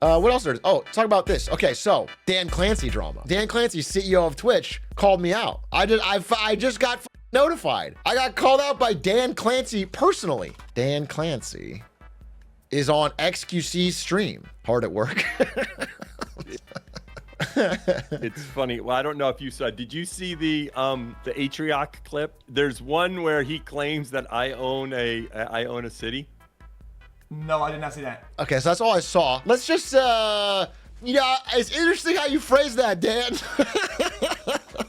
What else is? Oh, talk about this. Okay, so Dan Clancy drama. Dan Clancy, CEO of Twitch, called me out. I just got notified. I got called out by Dan Clancy personally. Dan Clancy is on XQC's stream, hard at work. It's funny. Well, I don't know if you saw. Did you see the Atrioc clip? There's one where he claims that I own a city. No, I did not see that. Okay, so that's all I saw. Let's just it's interesting how you phrase that, Dan.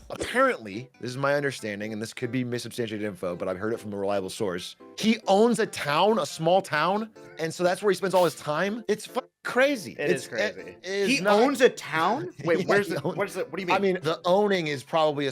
Apparently, this is my understanding, and this could be misubstantiated info, but I've heard it from a reliable source. He owns a town, a small town, and so that's where he spends all his time. It's crazy. It is crazy. He owns a town? Wait, Yeah, what do you mean? I mean, the owning is probably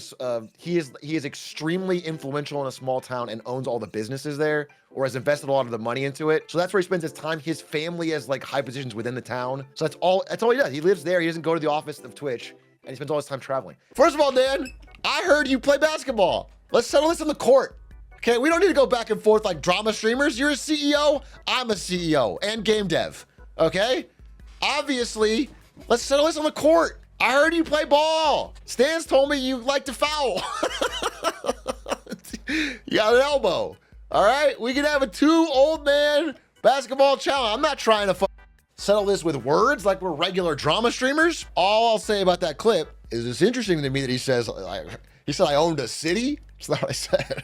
he is extremely influential in a small town and owns all the businesses there, or has invested a lot of the money into it. So that's where he spends his time. His family has like high positions within the town. So that's all he does. He lives there. He doesn't go to the office of Twitch, and he spends all his time traveling. First of all, Dan, I heard you play basketball. Let's settle this in the court. Okay, we don't need to go back and forth like drama streamers. You're a CEO, I'm a CEO, and game dev. Okay? Obviously, let's settle this on the court. I heard you play ball. Stans told me you like to foul. You got an elbow. All right? We can have a 2 old man basketball challenge. I'm not trying to settle this with words like we're regular drama streamers. All I'll say about that clip is it's interesting to me that he said I owned a city. That's not what I said.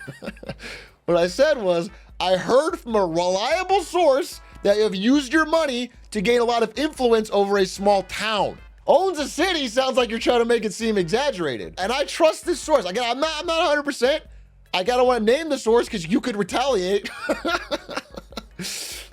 What I said was, I heard from a reliable source that you have used your money to gain a lot of influence over a small town. Owns a city sounds like you're trying to make it seem exaggerated. And I trust this source. Again, I'm not 100%. I gotta want to name the source because you could retaliate.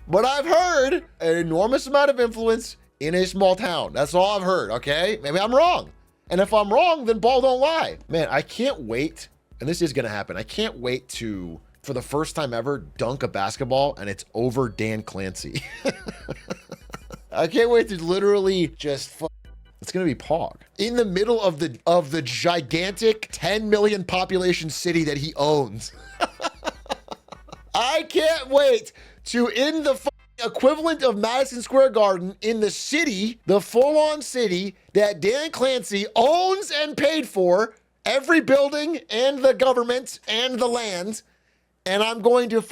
But I've heard an enormous amount of influence in a small town. That's all I've heard, okay? Maybe I'm wrong. And if I'm wrong, then ball don't lie. Man, I can't wait, and this is gonna happen. I can't wait to, for the first time ever, dunk a basketball and it's over Dan Clancy. I can't wait to literally just it's gonna be Pog. In the middle of the gigantic 10 million population city that he owns. I can't wait to, in the equivalent of Madison Square Garden, in the city, the full-on city that Dan Clancy owns and paid for, every building and the government and the land, and I'm going to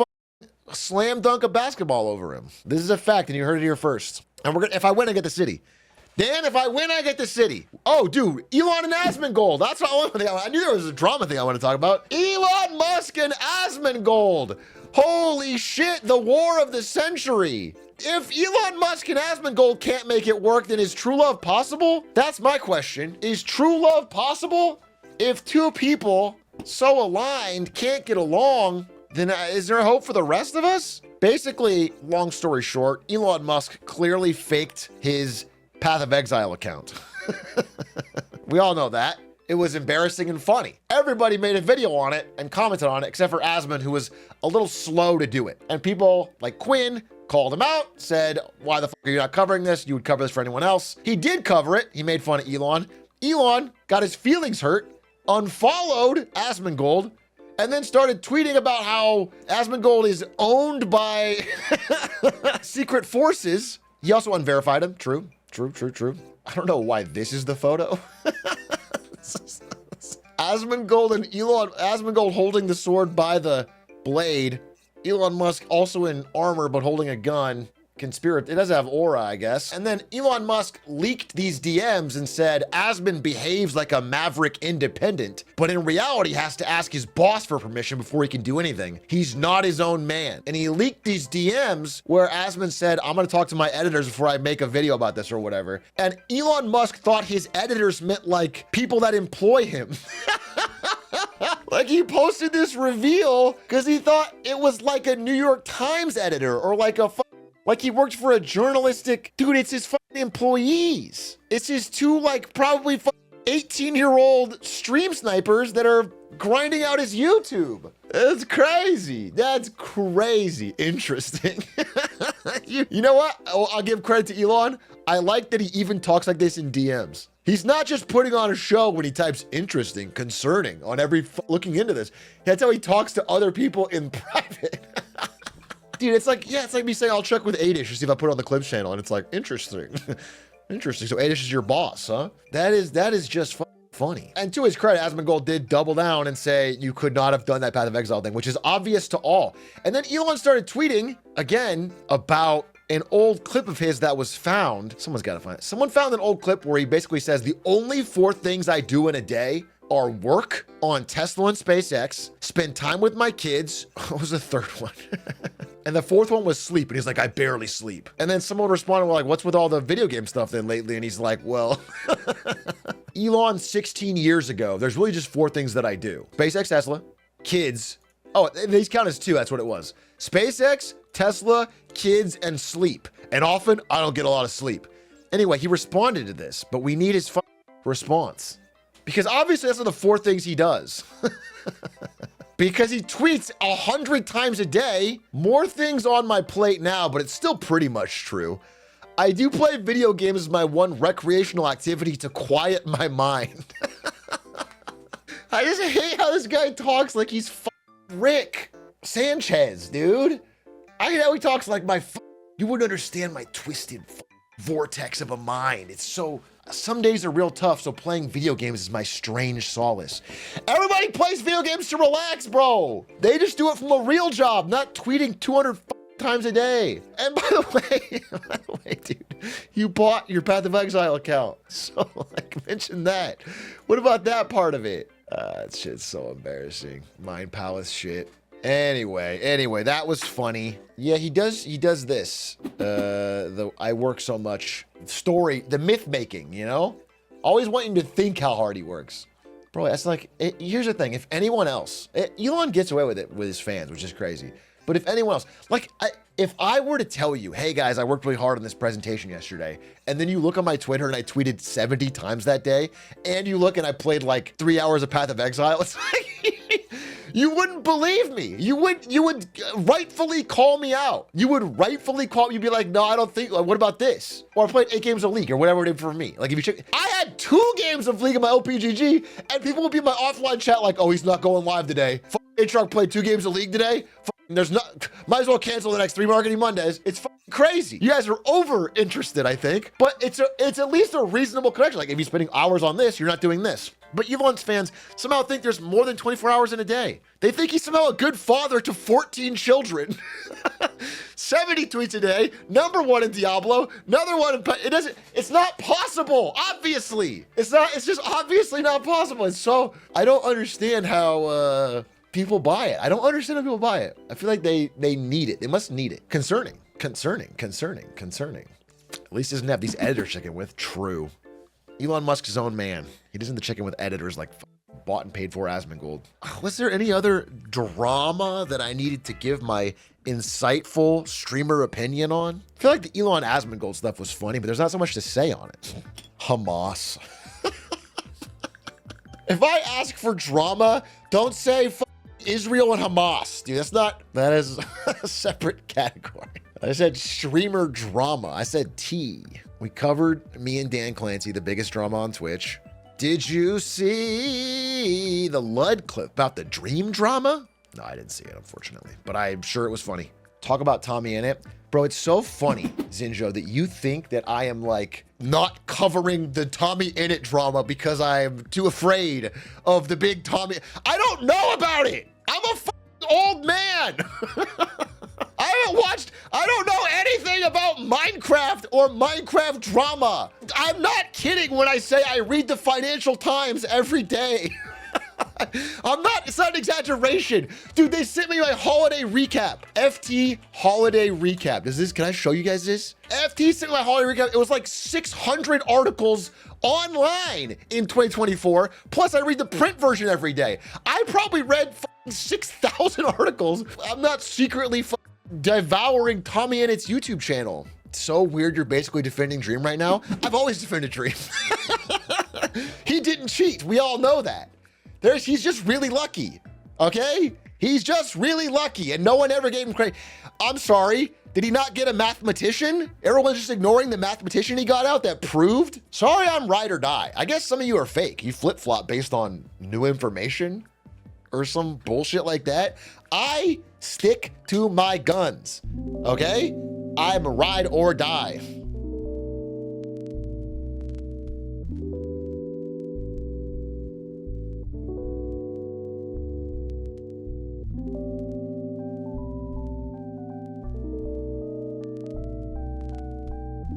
slam dunk a basketball over him. This is a fact, and you heard it here first. And we're gonna, if I win, I get the city. Dan, if I win, I get the city. Oh, dude, Elon and Asmongold. That's what I knew there was a drama thing I want to talk about. Elon Musk and Asmongold. Holy shit, the war of the century. If Elon Musk and Asmongold can't make it work, then is true love possible? That's my question. Is true love possible? If two people so aligned can't get along, then is there hope for the rest of us? Basically, long story short, Elon Musk clearly faked his Path of Exile account. We all know that. It was embarrassing and funny. Everybody made a video on it and commented on it, except for Asmon, who was a little slow to do it. And people like Quinn called him out, said, why the fuck are you not covering this? You would cover this for anyone else. He did cover it. He made fun of Elon. Elon got his feelings hurt, unfollowed Asmongold, and then started tweeting about how Asmongold is owned by secret forces. He also unverified him. True. I don't know why this is the photo. Asmongold and Asmongold holding the sword by the blade. Elon Musk also in armor but holding a gun. It doesn't have aura, I guess. And then Elon Musk leaked these DMs and said Asmon behaves like a maverick independent, but in reality has to ask his boss for permission before he can do anything. He's not his own man. And he leaked these DMs where Asmon said, I'm gonna talk to my editors before I make a video about this or whatever. And Elon Musk thought his editors meant like people that employ him. Like he posted this reveal because he thought it was like a New York Times editor or like he worked for a journalistic, dude, it's his fucking employees. It's his two like probably 18-year-old stream snipers that are grinding out his YouTube. That's crazy. That's crazy. Interesting. You know what? I'll give credit to Elon. I like that he even talks like this in DMs. He's not just putting on a show when he types interesting, concerning on every looking into this. That's how he talks to other people in private. Dude, it's like, yeah, it's like me saying I'll check with Adish to see if I put it on the Clips channel, and it's like, interesting. Interesting. So Adish is your boss, huh? That is just funny. And to his credit, Asmongold did double down and say you could not have done that Path of Exile thing, which is obvious to all. And then Elon started tweeting again about an old clip of his that was found. Someone's got to find it. Someone found an old clip where he basically says the only 4 things I do in a day are work on Tesla and SpaceX, spend time with my kids. What was the third one? And the 4th one was sleep. And he's like, I barely sleep. And then someone responded, well, like, what's with all the video game stuff then lately? And he's like, well, Elon 16 years ago, there's really just 4 things that I do. SpaceX, Tesla, kids. Oh, these count as 2. That's what it was. SpaceX, Tesla, kids, and sleep. And often I don't get a lot of sleep. Anyway, he responded to this, but we need his response. Because obviously that's not the 4 things he does. Because he tweets 100 times a day. More things on my plate now, but it's still pretty much true. I do play video games as my one recreational activity to quiet my mind. I just hate how this guy talks like he's Rick Sanchez, dude. I hate how he talks like you wouldn't understand my twisted vortex of a mind. It's so... Some days are real tough, so playing video games is my strange solace. Everybody plays video games to relax, bro. They just do it from a real job, not tweeting 200 times a day. And by the way, dude, you bought your Path of Exile account. So, like, mention that. What about that part of it? That shit's so embarrassing. Mind Palace shit. Anyway, that was funny. Yeah, he does this. The I work so much story, the myth making, you know? Always wanting to think how hard he works. Bro, that's like, here's the thing. If anyone else, Elon gets away with it with his fans, which is crazy. But if anyone else, like, if I were to tell you, hey guys, I worked really hard on this presentation yesterday, and then you look on my Twitter and I tweeted 70 times that day, and you look and I played like 3 hours of Path of Exile, it's like, you wouldn't believe me. You would rightfully call me out. You would rightfully call me. You'd be like, no, I don't think, like, what about this? Or I played 8 games of League or whatever it did for me. Like if you check, I had 2 games of League in my OPGG and people would be in my offline chat like, oh, he's not going live today. H-Rock played 2 games of League today. There's not, might as well cancel the next 3 marketing Mondays. It's crazy. You guys are over interested, I think, but it's at least a reasonable connection. Like if you're spending hours on this, you're not doing this. But Elon's fans somehow think there's more than 24 hours in a day. They think he's somehow a good father to 14 children. 70 tweets a day, #1 in Diablo, another one in, it's not possible, obviously. It's just obviously not possible. And so I don't understand how people buy it. I don't understand how people buy it. I feel like they need it. They must need it. Concerning. At least he doesn't have these editors checking with. True. Elon Musk's his own man. He doesn't have to check in with editors like bought and paid for Asmongold. Was there any other drama that I needed to give my insightful streamer opinion on? I feel like the Elon Asmongold stuff was funny, but there's not so much to say on it. Hamas. If I ask for drama, don't say Israel and Hamas, dude. That is a separate category. I said streamer drama. I said tea. We covered me and Dan Clancy, the biggest drama on Twitch. Did you see the Lud clip about the dream drama? No, I didn't see it, unfortunately, but I'm sure it was funny. Talk about TommyInnit. Bro, it's so funny, Zinjo, that you think that I am like not covering the TommyInnit drama because I'm too afraid of the big Tommy. I don't know about it. I'm a old man. I don't know anything about Minecraft or Minecraft drama. I'm not kidding when I say I read the Financial Times every day. It's not an exaggeration. Dude, they sent me my holiday recap. FT holiday recap. Can I show you guys this? FT sent me my holiday recap. It was like 600 articles online in 2024. Plus I read the print version every day. I probably read 6,000 articles. I'm not secretly devouring TommyInnit's YouTube channel. It's so weird you're basically defending Dream right now. I've always defended Dream. He didn't cheat. We all know that. He's just really lucky, okay? He's just really lucky, and no one ever gave him credit. I'm sorry, did he not get a mathematician? Everyone's just ignoring the mathematician he got out that proved? Sorry, I'm ride or die. I guess some of you are fake. You flip-flop based on new information or some bullshit like that. I stick to my guns. Okay? I'm ride or die.